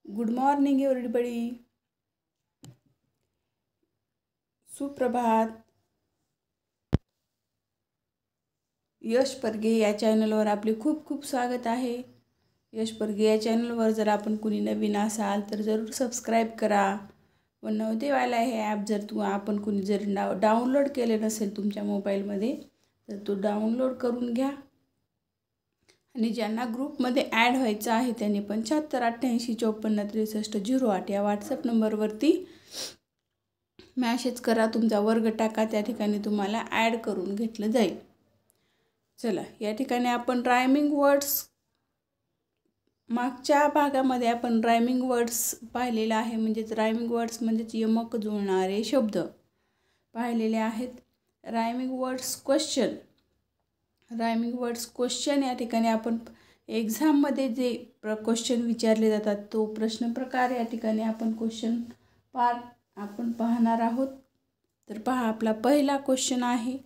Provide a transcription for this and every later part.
Good morning everybody. सुप्रभात. यश परगे या चॅनलवर आपले खूप खूप स्वागत आहे. यश परगे या चॅनलवर जर आपण कुणी नवीन असाल तर जरूर सबस्क्राईब करा व नवदेवाला हे ॲप जर आपण कुणी जर डाउनलोड केले नसेल तुमच्या मोबाईलमध्ये तर तो डाउनलोड करून घ्या. आणि ज्यांना ग्रुपमध्ये ॲड व्हायचं आहे त्यांनी 7588546308 या व्हॉट्सअप नंबरवरती मॅसेज करा. तुमचा वर्ग टाका, त्या ठिकाणी तुम्हाला ॲड करून घेतलं जाईल. चला, या ठिकाणी आपण रायमिंग वर्ड्स मागच्या भागामध्ये आपण रायमिंग वर्ड्स पाहिलेले आहे. म्हणजेच रायमिंग वर्ड्स म्हणजेच यमक जुळणारे शब्द पाहिलेले आहेत. रायमिंग वर्ड्स क्वेश्चन या ठिकाणी आपण एक्झाममध्ये जे क्वेश्चन विचारले जातात तो प्रश्न प्रकार या ठिकाणी आपण क्वेश्चन पार्ट आपण पाहणार आहोत. तर पहा, आपला पहिला क्वेश्चन आहे,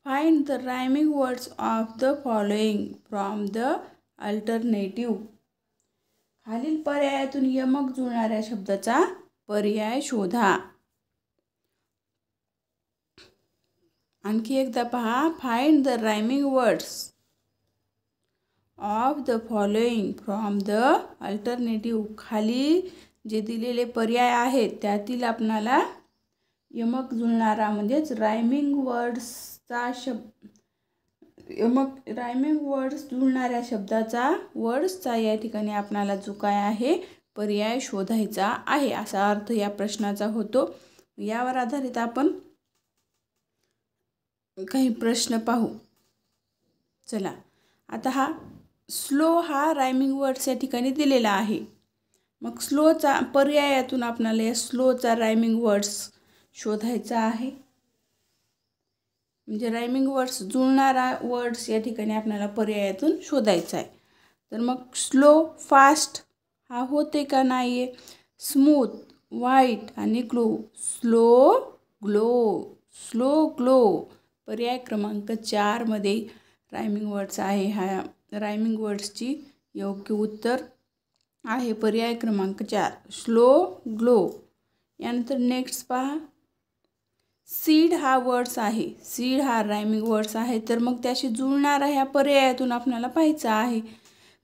find the rhyming words of the following from the alternative. खालील पर्यायातून यमक जुळणाऱ्या शब्दाचा पर्याय शोधा. आणखी एकदा पहा, find the rhyming words of the following from the alternative. खाली जे दिलेले पर्याय आहेत त्यातील आपणाला यमक जुळणारा म्हणजेच रायमिंग वर्ड्सचा रायमिंग वर्ड्स जुळणाऱ्या शब्दाचा वर्ड्सचा या ठिकाणी आपणाला जो काय आहे पर्याय शोधायचा आहे असा अर्थ या प्रश्नाचा होतो. यावर आधारित आपण काही प्रश्न पाहू. चला, आता स्लो हा रायमिंग वर्ड्स या ठिकाणी दिलेला आहे. मग स्लोचा पर्यायातून आपल्याला या स्लोचा रायमिंग वर्ड्स शोधायचा आहे. म्हणजे रायमिंग वर्ड्स जुळणारा वर्ड्स या ठिकाणी आपल्याला पर्यायातून शोधायचा आहे. तर मग स्लो फास्ट हा होते का नाही आहे. स्मूथ, व्हाईट आणि ग्लो. स्लो ग्लो पर्याय क्रमांक 4 मध्ये रायमिंग वर्ड्स आहे. हा रायमिंग वर्ड्सची योग्य उत्तर आहे पर्याय क्रमांक 4 स्लो ग्लो. यानंतर नेक्स्ट पहा, सीड हा वर्ड्स आहे. सीड हा रायमिंग वर्ड्स आहे. तर मग त्याशी जुळणारा ह्या पर्यायातून आपल्याला पाहायचा आहे.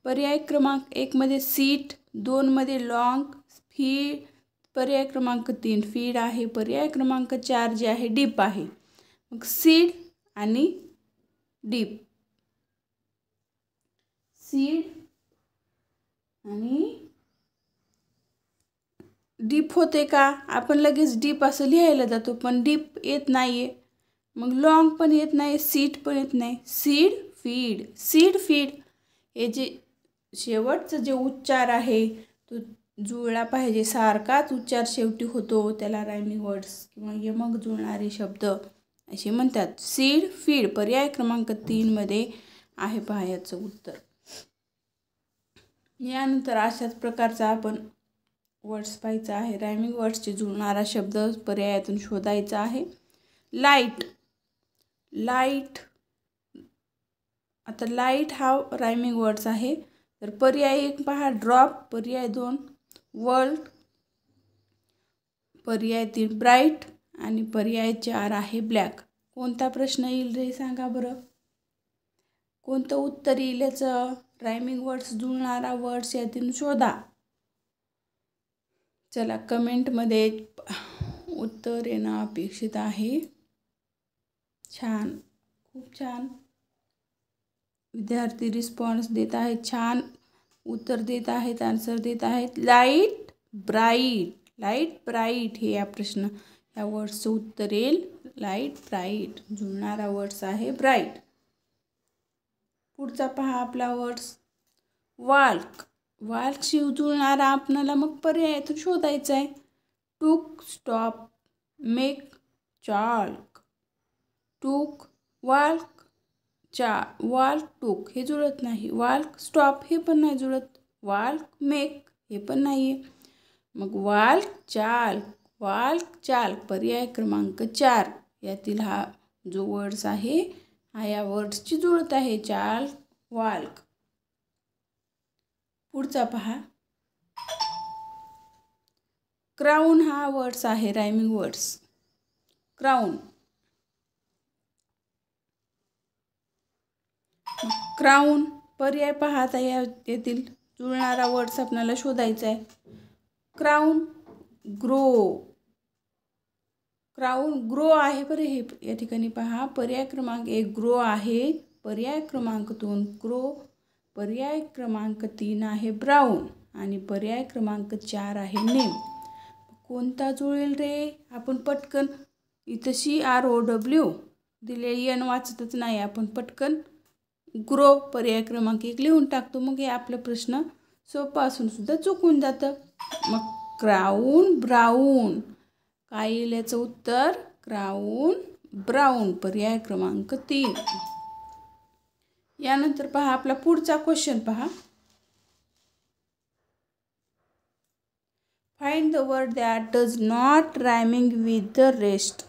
पर्याय क्रमांक 1 मध्ये सीट, 2 मध्ये लॉंग, फीड, पर्याय क्रमांक 3 फीड आहे. पर्याय क्रमांक 4 जे आहे डीप आहे. मग सीड आणि डीप. सीड आणि डीप होते का. आपण लगेच डीप असं लिहायला जातो पण डीप येत नाही आहे. मग लॉंग पण येत नाही, सीट पण येत नाही. सीड फीड हे जे शेवटचं जे उच्चार आहे तो जुळला पाहिजे. सारखाच उच्चार शेवटी होतो त्याला रायमिंग वर्ड्स किंवा यमक जुळणारे शब्द असे म्हणतात. सीड फीड पर्याय क्रमांक 3 मध्ये आहे पहा याचं उत्तर. यानंतर अशाच प्रकारचा आपण वर्ड्स पाहायचा आहे. रायमिंग वर्ड्सचे जुळणारा शब्द पर्यायातून शोधायचा आहे. लाईट. आता लाईट हा रायमिंग वर्ड्स आहे. तर पर्याय 1 पहा ड्रॉप, पर्याय 2 वर्ल्ड, पर्याय 3 ब्राईट आणि पर्याय 4 आहे ब्लॅक. कोणता प्रश्न येईल रे सांगा बरं. कोणतं उत्तर येईल याचं. रायमिंग वर्ड्स जुळणारा वर्ड्स यातून शोधा. चला, कमेंटमध्ये उत्तर येणं अपेक्षित आहे. छान, खूप छान विद्यार्थी रिस्पॉन्स देत आहेत. छान उत्तर देत आहेत, आन्सर देत आहेत. लाईट ब्राईट हे या प्रश्न या वर्ड्सचं उत्तर येईल. लाईट ब्राईट जुळणारा वर्ड्स आहे ब्राईट. पुढचा पहा आपला वर्ड्स वाल्कशी जुळणारा आपल्याला मग पर्यायातून शोधायचा आहे. टूक, स्टॉप, मेक, चाल्क. टूक, वाल्क, वाल्क टूक हे जुळत नाही. वाल्क स्टॉप हे पण नाही जुळत. वाल्क मेक हे पण नाही आहे. मग वाल्क चाल्क पर्याय क्रमांक 4 यातील हा जो वर्ड्स आहे हा या वर्ड्सची जुळत आहे. Chalk, walk. पुढचा पहा, क्राऊन हा वर्ड्स आहे रायमिंग वर्ड्स. क्राऊन, क्राऊन पर्याय पाहता येतील जुळणारा वर्ड्स आपल्याला शोधायचा आहे. Crown, grow. क्राऊन ग्रो आहे बरं. हे या ठिकाणी पहा, पर्याय क्रमांक 1 ग्रो आहे, पर्याय क्रमांक 2 ग्रो, पर्याय क्रमांक 3 आहे ब्राऊन आणि पर्याय क्रमांक 4 आहे नेम. कोणता जुळेल रे? आपण पटकन इथं CROW दिले, एन वाचतच नाही आपण, पटकन ग्रो पर्याय क्रमांक 1 लिहून टाकतो. मग हे आपला प्रश्न सोपा असून सुद्धा चुकून जातं. मग क्राऊन, ब्राऊन, काय येईल याचं उत्तर? क्राऊन, ब्राऊन, पर्याय क्रमांक 3. यानंतर पहा आपला पुढचा क्वेश्चन पहा. Find the word that does not rhyming with the rest.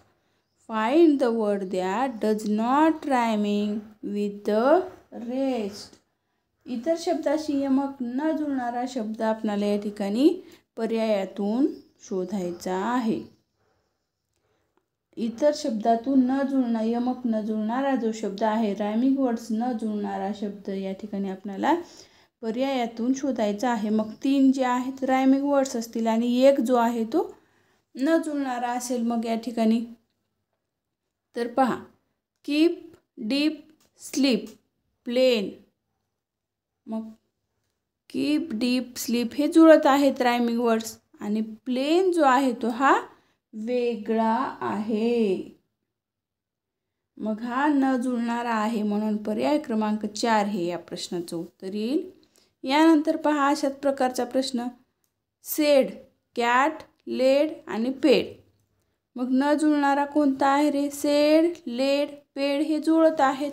Find the word that does not rhyming with the rest. इतर शब्दाशी यमक न जुळणारा शब्द आपल्याला या ठिकाणी पर्यायातून शोधायचा आहे. इतर शब्दातून न जुळणा, यमक न जुळणारा जो शब्द आहे, रायमिंग वर्ड्स न जुळणारा शब्द या ठिकाणी आपल्याला पर्यायातून शोधायचा आहे. मग 3 जे आहेत रायमिंग वर्ड्स असतील आणि 1 जो आहे तो न जुळणारा असेल. मग या ठिकाणी तर पहा, कीप, डीप, स्लीप, प्लेन. मग कीप, डीप, स्लीप हे जुळत आहेत रायमिंग वर्ड्स आणि प्लेन जो आहे तो हा वेगळा आहे. मग हा न जुळणारा आहे म्हणून पर्याय क्रमांक 4 हे या प्रश्नाचं उत्तर येईल. यानंतर पहा अशाच प्रकारचा प्रश्न, सेड, कॅट, लेड आणि पेड. मग न जुळणारा कोणता आहे रे? सेड, लेड, पेड हे जुळत आहेत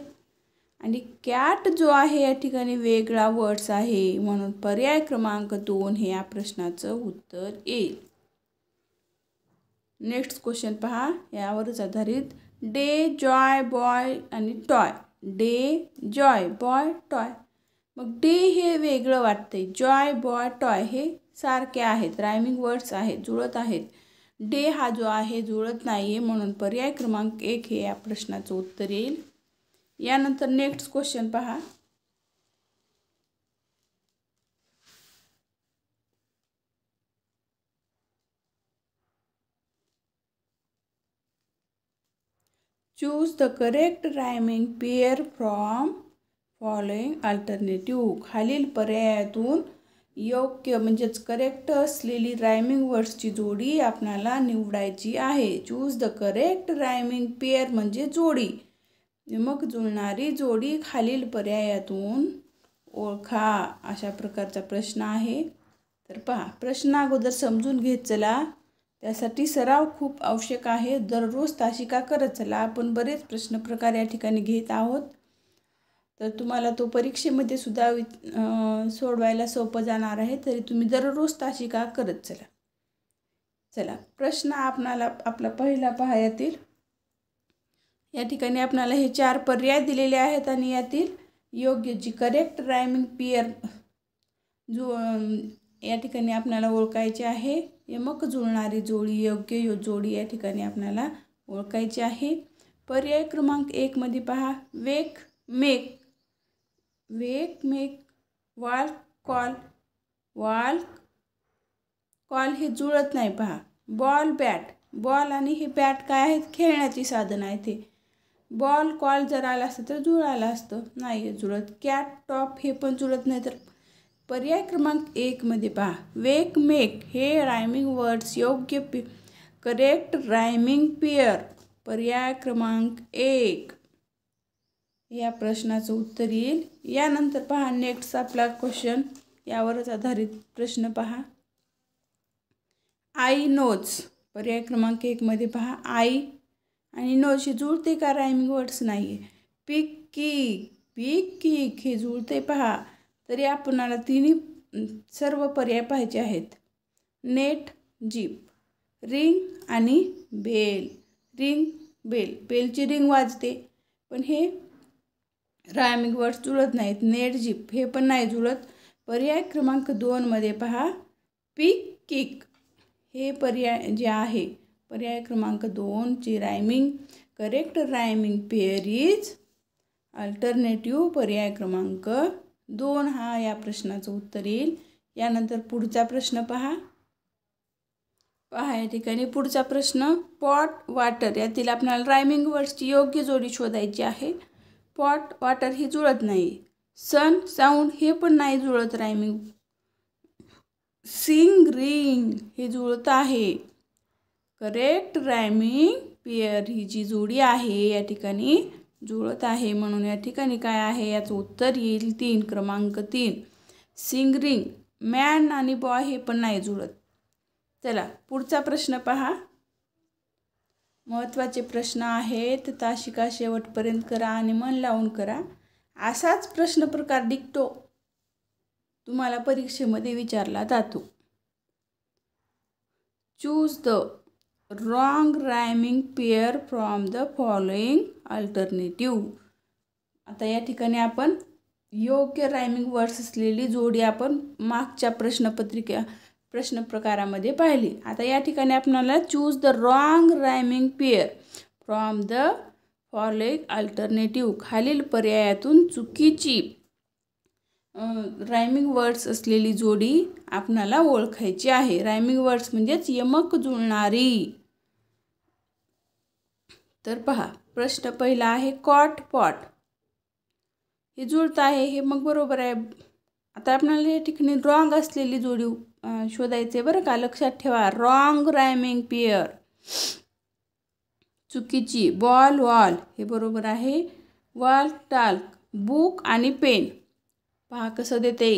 आणि कॅट जो आहे या ठिकाणी वेगळा वर्ड्स आहे म्हणून पर्याय क्रमांक 2 हे या प्रश्नाचं उत्तर येईल. नेक्स्ट क्वेश्चन पहा, यावरच आधारित, डे, जॉय, बॉय आणि toy. Day, Joy, boy, toy. मग डे हे वेगळं वाटते, जॉय, बॉय, टॉय हे सारखे आहेत, रायमिंग वर्ड्स आहेत, जुळत आहेत. डे हा जो आहे जुळत नाही आहे म्हणून पर्याय क्रमांक 1 हे या प्रश्नाचं उत्तर येईल. यानंतर नेक्स्ट क्वेश्चन पहा, choose the correct rhyming pair from following alternative. खालील पर्यायातून योग्य म्हणजेच करेक्ट असलेली रायमिंग वर्ड्सची जोडी आपल्याला निवडायची आहे. Choose the correct rhyming pair म्हणजे जोडी, मग जुळणारी जोडी खालील पर्यायातून ओळखा. अशा प्रकारचा प्रश्न आहे. तर पहा, प्रश्न अगोदर समजून घेत चला, त्यासाठी सराव खूप आवश्यक आहे. दररोज तासिका करत चला. आपण बरेच प्रश्न प्रकार या ठिकाणी घेत आहोत, तर तुम्हाला तो परीक्षेमध्ये सुद्धा सोडवायला सोपं जाणार आहे. तरी तुम्ही दररोज तासिका करत चला. चला, प्रश्न आपला पहिला पहा. या ठिकाणी आपल्याला हे 4 पर्याय दिलेले आहेत आणि यातील योग्य जी करेक्ट रायमिंग पेअर जो या ठिकाणी आपल्याला ओळखायची आहे. यमक जुळणारी जोडी, योग्य जोडी या ठिकाणी आपल्याला ओळखायची आहे. पर्याय क्रमांक 1 मध्ये पहा, wake, make. Wake, make, walk, call. Walk, call हे जुळत नाही पहा. Ball, bat. बॉल आणि हे बॅट काय आहेत? खेळण्याची साधन आहे ते. बॉल, कॉल जर आला असतं तर जुळालं असतं, नाही जुळत. कॅट, टॉप हे पण जुळत नाही. तर पर्याय क्रमांक 1 मध्ये पहा, वेक, मेक हे रायमिंग वर्ड्स योग्य करेक्ट रायमिंग पेअर. पर्याय क्रमांक 1 या प्रश्नाचं उत्तर येईल. यानंतर पहा नेक्स्ट आपला क्वेश्चन, यावरच आधारित प्रश्न पहा. आई नोज. पर्याय क्रमांक 1 मध्ये पहा, आई आणि नोज हे जुळते का? रायमिंग वर्ड्स नाही आहे. पिक, किक. पिक, किक हे जुळते पहा. तरी आपणाला तिन्ही सर्व पर्याय पाहायचे आहेत. Net, jeep. रिंग आणि बेल. Ring, bell. बेलची रिंग वाजते पण हे रायमिंग वर्ड्स जुळत नाहीत. नेट, जीप हे पण नाही जुळत. पर्याय क्रमांक 2 मध्ये पहा पिक किक हे पर्याय जे आहे पर्याय क्रमांक 2 ची correct rhyming pair is alternative पर्याय क्रमांक 2 हा या प्रश्नाचं उत्तर येईल. यानंतर पुढचा प्रश्न पहा या ठिकाणी पुढचा प्रश्न पॉट वॉटर यातील आपल्याला रायमिंग वर्ड्सची योग्य जोडी शोधायची आहे. पॉट वॉटर ही जुळत नाही. सन साऊंड हे पण नाही जुळत रायमिंग. सिंग रिंग हे जुळत आहे. करेक्ट रायमिंग पेअर ही जी जोडी आहे या ठिकाणी जुळत आहे. म्हणून या ठिकाणी काय आहे याचं उत्तर येईल 3 क्रमांक 3 सिंग रिंग. मॅन आणि बॉय हे पण नाही जुळत. चला पुढचा प्रश्न पहा. महत्त्वाचे प्रश्न आहेत. तासिका शेवटपर्यंत करा आणि मन लावून करा. असाच प्रश्न प्रकार डिक्टो तुम्हाला परीक्षेमध्ये विचारला जातो. Choose the wrong rhyming pair from the following alternative. आता या ठिकाणी आपण योग्य रायमिंग वर्ड्स असलेली जोडी आपण मागच्या प्रश्न प्रकारामध्ये पाहिली. आता या ठिकाणी आपल्याला choose the wrong rhyming pair from the following alternative खालील पर्यायातून चुकीची रायमिंग वर्ड्स असलेली जोडी आपणाला ओळखायची आहे. रायमिंग वर्ड्स म्हणजेच यमक जुळणारी. तर पहा प्रश्न पहिला आहे कॉट पॉट हे जुळत आहे हे मग बरोबर आहे. आता आपल्याला या ठिकाणी रॉंग असलेली जोडी शोधायचे बरं का. लक्षात ठेवा रॉंग रायमिंग पेअर चुकीची. बॉल वॉल हे बरोबर आहे. वॉल टाल्क बुक आणि पेन पहा कसं देते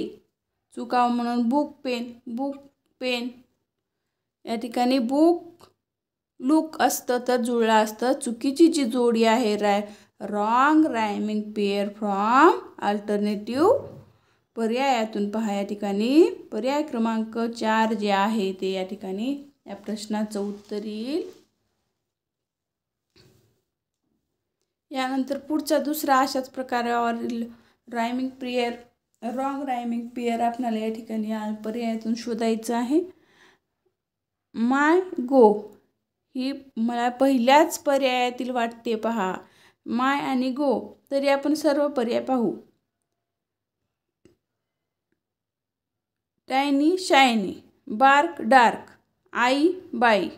चुकाव म्हणून बुक पेन या ठिकाणी बुक लुक असतं तर जुळलं असतं. चुकीची जी जोडी आहे wrong rhyming pair from alternative पर्यायातून पहा या ठिकाणी पर्याय क्रमांक 4 जे आहे ते या ठिकाणी या प्रश्नाचं उत्तर येईल. यानंतर पुढचा दुसरा अशाच प्रकारावरील rhyming pair wrong rhyming pair आपल्याला या ठिकाणी पर्यायातून शोधायचं आहे. माय गो ही मला पहिल्याच पर्यायातील वाटते पहा. माय आणि गो तरी आपण सर्व पर्याय पाहू. टायनी शायनी बार्क डार्क आई बाय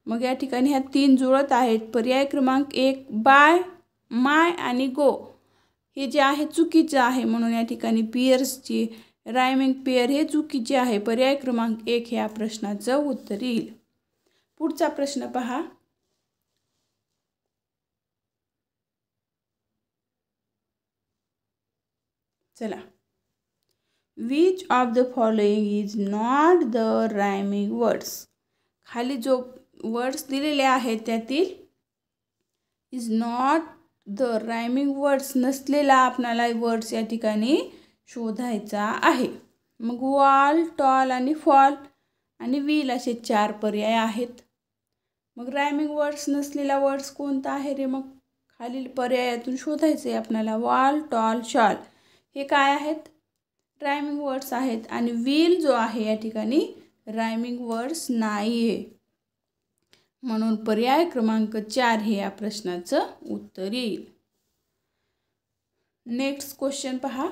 मग या ठिकाणी ह्या 3 जुळत आहेत. पर्याय क्रमांक 1 बाय माय आणि गो हे जे आहे चुकीचे आहे. म्हणून या ठिकाणी पेअर्सची रायमिंग पेअर हे चुकीचे आहे. पर्याय क्रमांक 1 ह्या प्रश्नाचं उत्तर येईल. पुढचा प्रश्न पहा. चला which of the following is not the rhyming words. खाली जो वर्ड्स दिलेले आहेत त्यातील is not the rhyming words नसलेला आपल्याला वर्ड्स या ठिकाणी शोधायचा आहे. मग वॉल टॉल आणि फॉल आणि व्हील असे 4 पर्याय आहेत. मग रायमिंग वर्ड्स नसलेला वर्ड्स कोणता आहे रे. मग खालील पर्यायातून शोधायचे आपल्याला. वॉल टॉल शॉल हे काय आहेत रायमिंग वर्ड्स आहेत. आणि व्हील जो आहे या ठिकाणी रायमिंग वर्ड्स नाही आहे. म्हणून पर्याय क्रमांक 4 हे या प्रश्नाचं उत्तर येईल. नेक्स्ट क्वेश्चन पहा.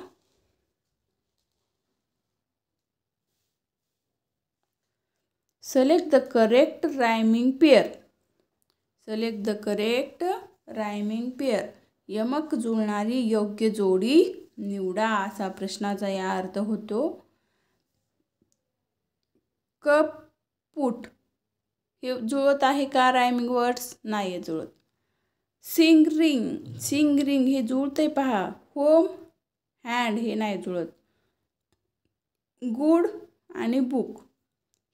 Select the correct rhyming pair. Select the correct rhyming pair. यमक जुळणारी योग्य जोडी निवडा असा प्रश्नाचा या अर्थ होतो. कप पुट हे जुळत आहे का रायमिंग वर्ड्स नाही जुळत. सिंग रिंग हे जुळते पहा. होम हँड हे नाही जुळत. गुड आणि बुक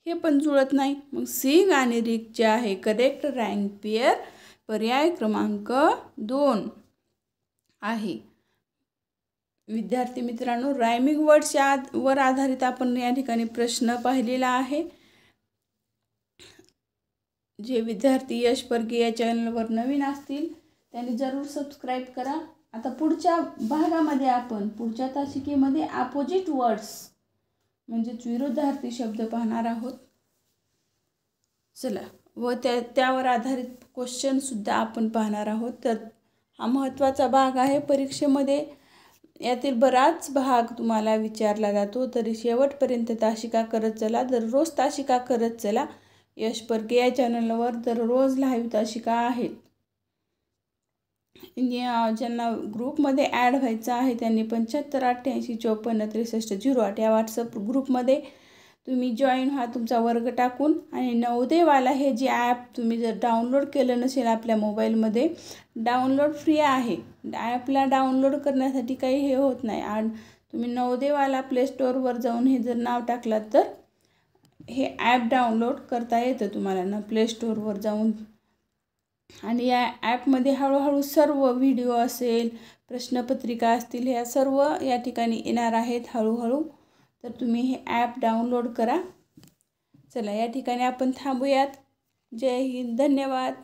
हे पण जुळत नाही. मग सिंग आणि रिक जे आहे करेक्ट रायमिंग पेअर पर्याय क्रमांक 2 आहे. विद्यार्थी मित्रांनो रायमिंग वर्ड्सच्या वर आधारित आपण या ठिकाणी प्रश्न पाहिलेला आहे. जे विद्यार्थी यश परकी या चॅनलवर नवीन असतील त्यांनी जरूर सबस्क्राईब करा. आता पुढच्या भागामध्ये आपण पुढच्या तासिकेमध्ये अपोजिट वर्ड्स म्हणजेच विरुद्धार्थी शब्द पाहणार आहोत. चला, व त्यावर आधारित क्वेश्चनसुद्धा आपण पाहणार आहोत. तर हा महत्त्वाचा भाग आहे परीक्षेमध्ये. यातील बराच भाग तुम्हाला विचारला जातो. तरी शेवटपर्यंत तासिका करत चला. दररोज तासिका करत चला. यश परके या चॅनलवर दररोज लाईव्ह तासिका आहेत. ज्यांना ग्रुपमध्ये ॲड व्हायचं आहे त्यांनी 7588546308 या व्हॉट्सअप ग्रुपमध्ये तुम्ही जॉईन व्हा तुमचा वर्ग टाकून. आणि नवोदयवाला हे जे ॲप तुम्ही जर डाउनलोड केलं नसेल आपल्या मोबाईलमध्ये, डाउनलोड फ्री आहे. ॲपला डाउनलोड करण्यासाठी काही हे होत नाही. आणि तुम्ही नवोदयवाला प्ले स्टोअरवर जाऊन हे जर नाव टाकलात तर हे ॲप डाउनलोड करता येतं तुम्हाला ना प्ले स्टोअरवर जाऊन. आणि या ॲपमध्ये हळूहळू सर्व व्हिडिओ असेल, प्रश्नपत्रिका असतील, ह्या सर्व या ठिकाणी येणार आहेत हळूहळू. तर तुम्ही हे ॲप डाउनलोड करा. चला, या ठिकाणी आपण थांबूयात. जय हिंद, धन्यवाद.